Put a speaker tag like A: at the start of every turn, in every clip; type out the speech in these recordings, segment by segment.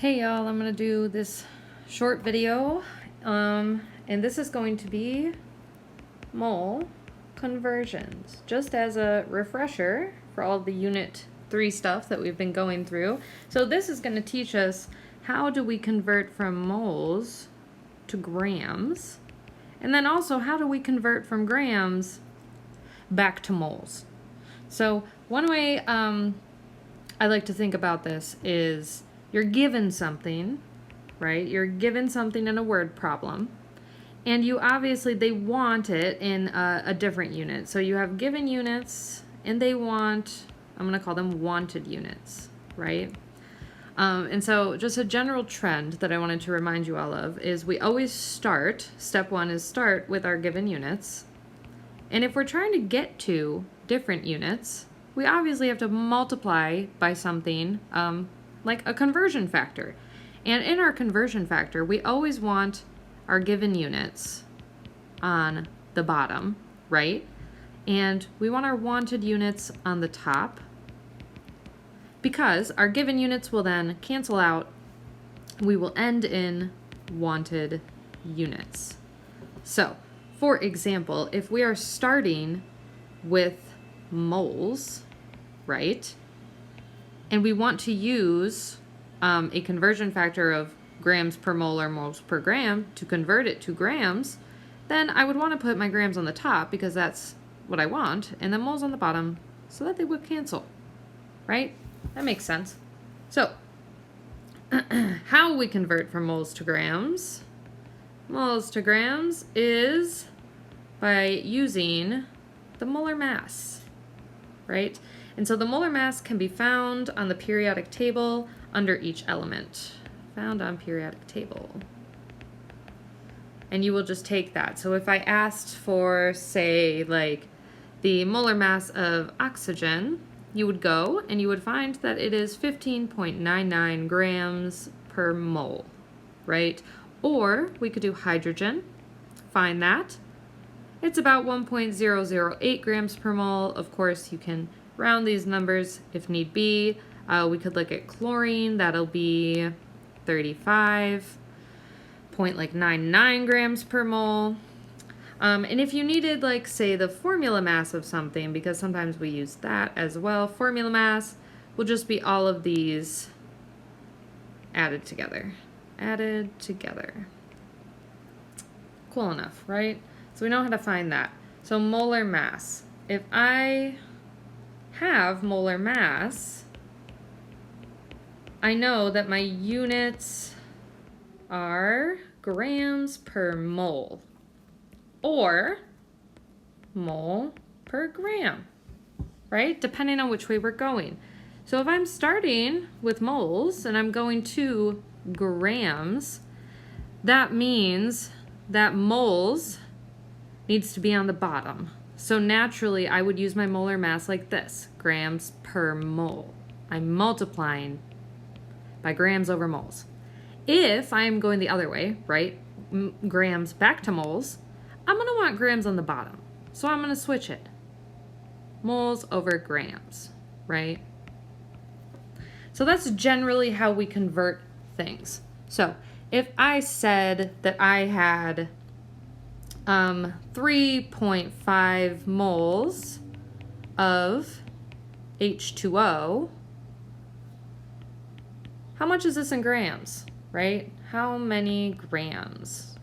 A: Hey y'all, I'm gonna do this short video, and this is going to be mole conversions, just as a refresher for all the Unit 3 stuff that we've been going through. So this is going to teach us how do we convert from moles to grams, and then also how do we convert from grams back to moles. So one way I like to think about this is you're given something, right? You're given something in a word problem, and you obviously, they want it in a different unit. So you have given units, and they want, I'm going to call them wanted units, right? And so just a general trend that I wanted to remind you all of is we always start, step one is start with our given units. And if we're trying to get to different units, we obviously have to multiply by something like a conversion factor. And in our conversion factor, we always want our given units on the bottom, right? And we want our wanted units on the top, because our given units will then cancel out. We will end in wanted units. So, for example, if we are starting with moles, right? And we want to use a conversion factor of grams per mole or moles per gram to convert it to grams, then I would want to put my grams on the top because that's what I want, and the moles on the bottom so that they would cancel, right? That makes sense. So, how we convert from moles to grams? Moles to grams is by using the molar mass, right? And so the molar mass can be found on the periodic table under each element. Found on periodic table. And you will just take that. So if I asked for, say, like the molar mass of oxygen, you would go and you would find that it is 15.99 grams per mole, right? Or we could do hydrogen, find that. It's about 1.008 grams per mole. Of course, you can round these numbers if need be. We could look at chlorine, that'll be 35.99 grams per mole. And if you needed, like, say, the formula mass of something, because sometimes we use that as well, formula mass will just be all of these added together. Added together. Cool enough, right? So we know how to find that. So molar mass. If I have molar mass, I know that my units are grams per mole or mole per gram, right? Depending on which way we're going. So if I'm starting with moles and I'm going to grams, that means that moles needs to be on the bottom. So naturally, I would use my molar mass like this, grams per mole. I'm multiplying by grams over moles. If I'm going the other way, right, grams back to moles, I'm going to want grams on the bottom. So I'm going to switch it. Moles over grams, right? So that's generally how we convert things. So if I said that I had 3.5 moles of H2O, how much is this in grams, right? How many grams?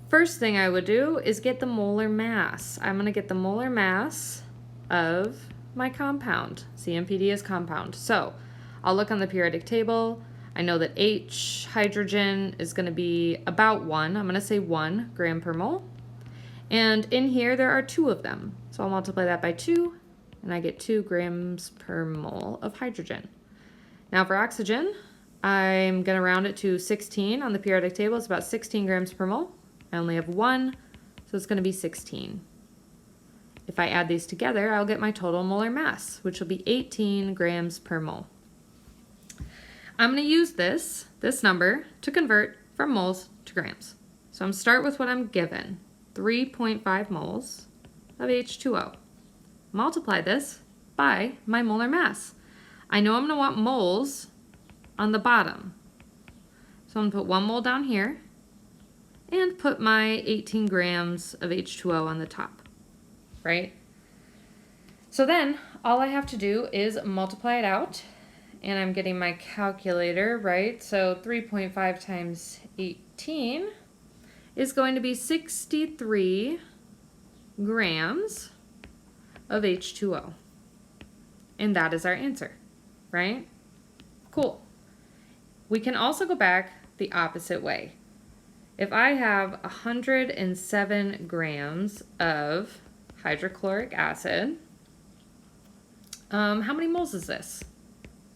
A: First thing I would do is get the molar mass. I'm going to get the molar mass of my compound. CMPD is compound. So I'll look on the periodic table. I know that H, hydrogen, is going to be about 1. I'm going to say 1 gram per mole. And in here, there are 2 of them. So I'll multiply that by 2, and I get 2 grams per mole of hydrogen. Now for oxygen, I'm going to round it to 16 on the periodic table. It's about 16 grams per mole. I only have 1, so it's going to be 16. If I add these together, I'll get my total molar mass, which will be 18 grams per mole. I'm going to use this number to convert from moles to grams. So I'm going to start with what I'm given, 3.5 moles of H2O. Multiply this by my molar mass. I know I'm going to want moles on the bottom. So I'm going to put 1 mole down here and put my 18 grams of H2O on the top, right? So then all I have to do is multiply it out, and I'm getting my calculator, right? So 3.5 times 18 is going to be 63 grams of H2O. And that is our answer, right? Cool. We can also go back the opposite way. If I have 107 grams of hydrochloric acid, how many moles is this?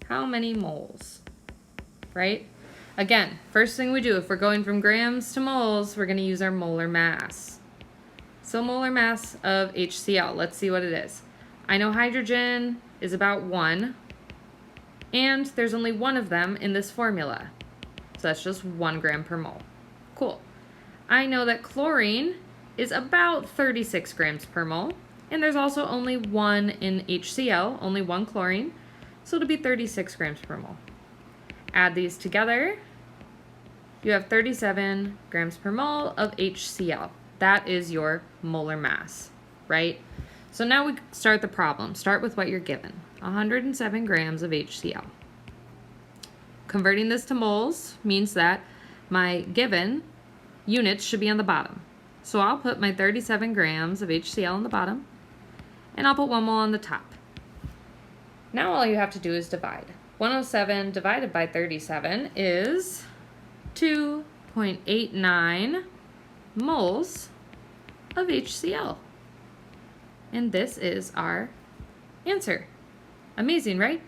A: How many moles, right? Again, first thing we do, if we're going from grams to moles, we're going to use our molar mass. So molar mass of HCl, let's see what it is. I know hydrogen is about 1, and there's only 1 of them in this formula. So that's just 1 gram per mole. Cool. I know that chlorine is about 36 grams per mole, and there's also only 1 in HCl, only 1 chlorine, so it'll be 36 grams per mole. Add these together, you have 37 grams per mole of HCl. That is your molar mass, right? So now we start the problem. Start with what you're given, 107 grams of HCl. Converting this to moles means that my given units should be on the bottom. So I'll put my 37 grams of HCl on the bottom, and I'll put 1 mole on the top. Now all you have to do is divide. 107 divided by 37 is 2.89 moles of HCl. And this is our answer. Amazing, right?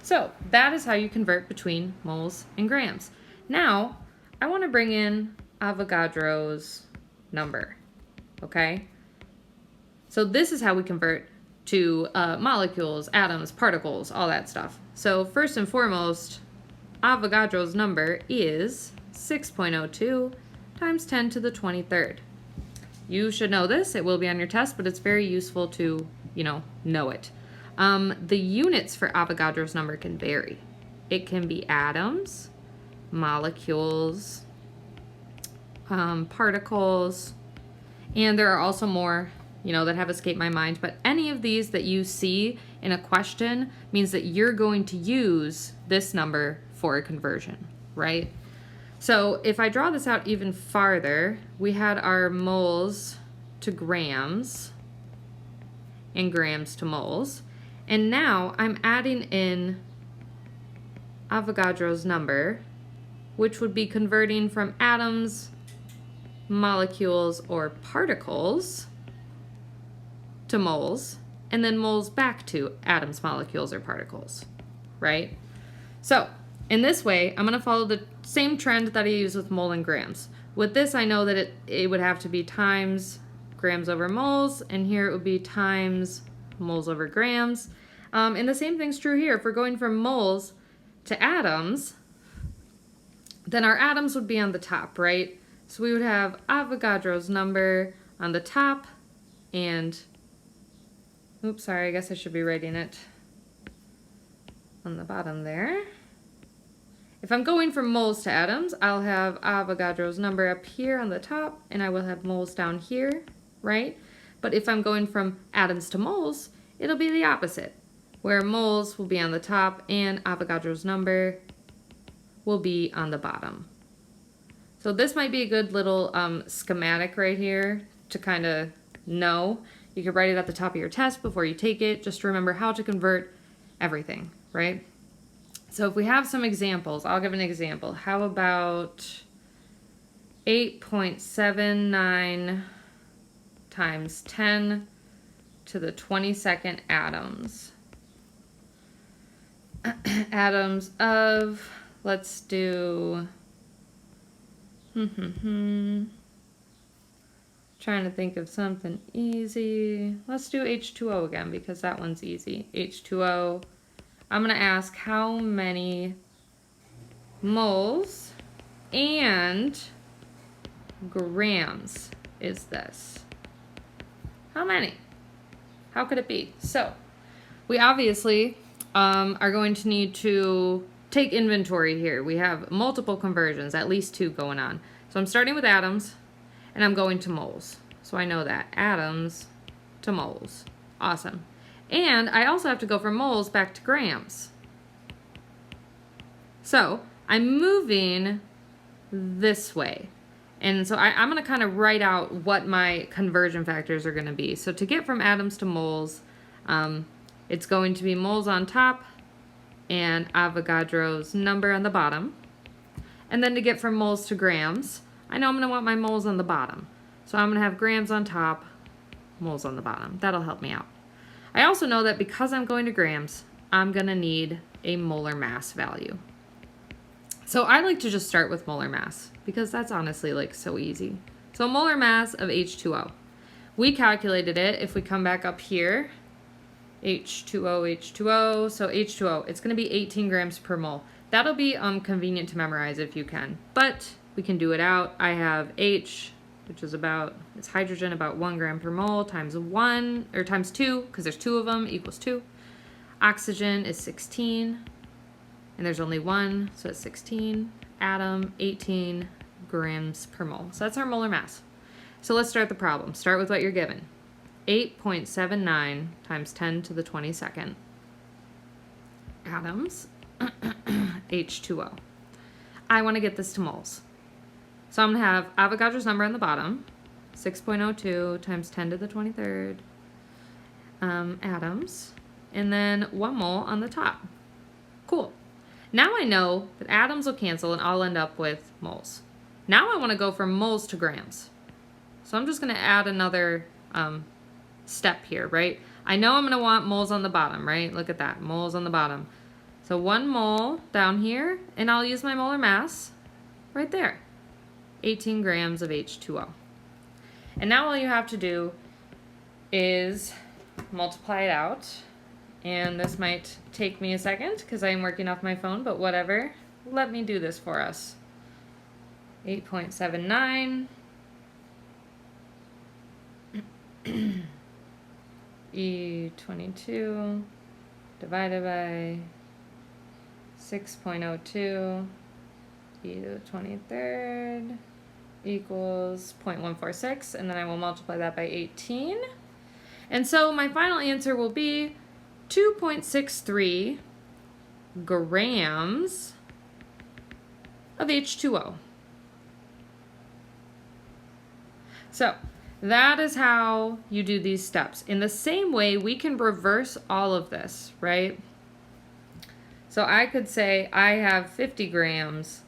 A: So that is how you convert between moles and grams. Now, I want to bring in Avogadro's number, okay? So this is how we convert to molecules, atoms, particles, all that stuff. So first and foremost, Avogadro's number is 6.02 times 10 to the 23rd. You should know this. It will be on your test, but it's very useful to, know it. The units for Avogadro's number can vary. It can be atoms, molecules, particles, and there are also more, that have escaped my mind, but any of these that you see in a question means that you're going to use this number for a conversion, right? So if I draw this out even farther, we had our moles to grams and grams to moles, and now I'm adding in Avogadro's number, which would be converting from atoms, molecules, or particles to moles, and then moles back to atoms, molecules, or particles, right? So in this way, I'm going to follow the same trend that I use with mole and grams. With this, I know that it would have to be times grams over moles, and here it would be times moles over grams. And the same thing's true here. If we're going from moles to atoms, then our atoms would be on the top, right? So we would have Avogadro's number on the top, and oops, sorry, I guess I should be writing it on the bottom there. If I'm going from moles to atoms, I'll have Avogadro's number up here on the top, and I will have moles down here, right? But if I'm going from atoms to moles, it'll be the opposite, where moles will be on the top and Avogadro's number will be on the bottom. So this might be a good little schematic right here to kind of know. You could write it at the top of your test before you take it, just to remember how to convert everything, right? So if we have some examples, I'll give an example. How about 8.79 times 10 to the 22nd atoms? Atoms of, let's do, trying to think of something easy. Let's do H2O again because that one's easy. H2O. I'm going to ask how many moles and grams is this? How many? How could it be? So we obviously are going to need to take inventory here. We have multiple conversions, at least 2 going on. So I'm starting with atoms, and I'm going to moles. So I know that. Atoms to moles. Awesome. And I also have to go from moles back to grams. So I'm moving this way. And so I'm going to kind of write out what my conversion factors are going to be. So to get from atoms to moles, it's going to be moles on top and Avogadro's number on the bottom. And then to get from moles to grams, I know I'm going to want my moles on the bottom. So I'm going to have grams on top, moles on the bottom. That'll help me out. I also know that because I'm going to grams, I'm going to need a molar mass value. So I like to just start with molar mass because that's honestly like so easy. So molar mass of H2O. We calculated it. If we come back up here, H2O, H2O, so H2O, it's going to be 18 grams per mole. That'll be convenient to memorize if you can, but we can do it out. I have H, which is it's hydrogen, about 1 gram per mole, times 1, or times 2, because there's 2 of them, equals 2. Oxygen is 16. And there's only 1, so it's 16. Atom, 18 grams per mole. So that's our molar mass. So let's start the problem. Start with what you're given. 8.79 times 10 to the 22nd atoms, H2O. I want to get this to moles. So I'm going to have Avogadro's number on the bottom, 6.02 times 10 to the 23rd atoms, and then 1 mole on the top. Cool. Now I know that atoms will cancel and I'll end up with moles. Now I want to go from moles to grams. So I'm just going to add another step here, right? I know I'm going to want moles on the bottom, right? Look at that, moles on the bottom. So 1 mole down here, and I'll use my molar mass right there. 18 grams of H2O. And now all you have to do is multiply it out. And this might take me a second because I'm working off my phone, but whatever. Let me do this for us. 8.79 E22 divided by 6.02 e to the 23rd equals 0.146, and then I will multiply that by 18. And so my final answer will be 2.63 grams of H2O. So that is how you do these steps. In the same way, we can reverse all of this, right? So I could say I have 50 grams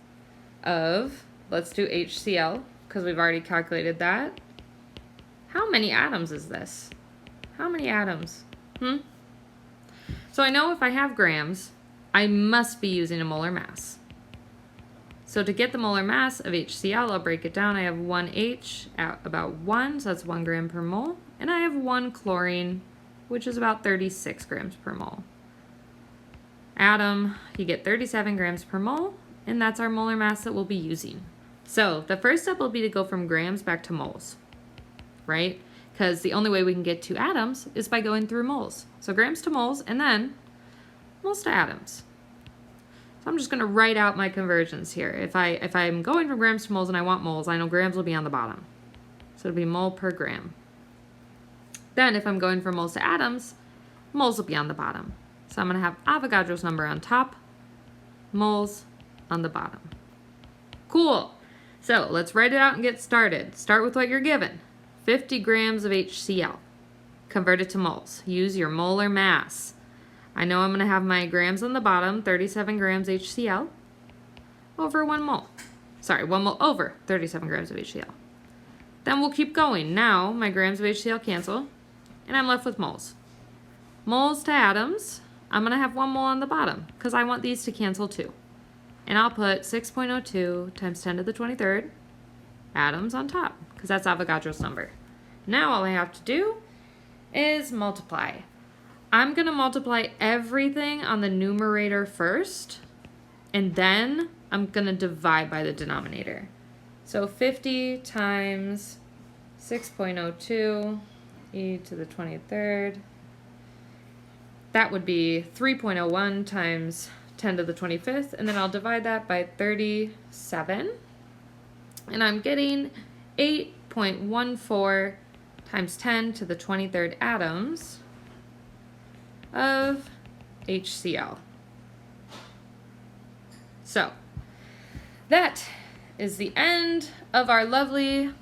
A: of, let's do HCl, because we've already calculated that. How many atoms is this? How many atoms? So I know if I have grams, I must be using a molar mass. So to get the molar mass of HCl, I'll break it down. I have 1 H at about 1, so that's 1 gram per mole. And I have 1 chlorine, which is about 36 grams per mole. Atom, you get 37 grams per mole, and that's our molar mass that we'll be using. So the first step will be to go from grams back to moles, right? Because the only way we can get to atoms is by going through moles. So grams to moles, and then moles to atoms. So I'm just going to write out my conversions here. If I'm going from grams to moles and I want moles, I know grams will be on the bottom. So it'll be mole per gram. Then if I'm going from moles to atoms, moles will be on the bottom. So I'm going to have Avogadro's number on top, moles on the bottom. Cool. So let's write it out and get started. Start with what you're given. 50 grams of HCl. Convert it to moles. Use your molar mass. I know I'm going to have my grams on the bottom, 37 grams HCl, over 1 mole. Sorry, 1 mole over 37 grams of HCl. Then we'll keep going. Now my grams of HCl cancel, and I'm left with moles. Moles to atoms, I'm going to have 1 mole on the bottom, because I want these to cancel too. And I'll put 6.02 times 10 to the 23rd atoms on top, because that's Avogadro's number. Now all I have to do is multiply. I'm going to multiply everything on the numerator first, and then I'm going to divide by the denominator. So 50 times 6.02 e to the 23rd, that would be 3.01 times 10 to the 25th, and then I'll divide that by 37, and I'm getting 8.14 times 10 to the 23rd atoms of HCl. So that is the end of our lovely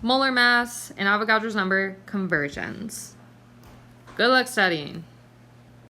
A: molar mass and Avogadro's number conversions. Good luck studying.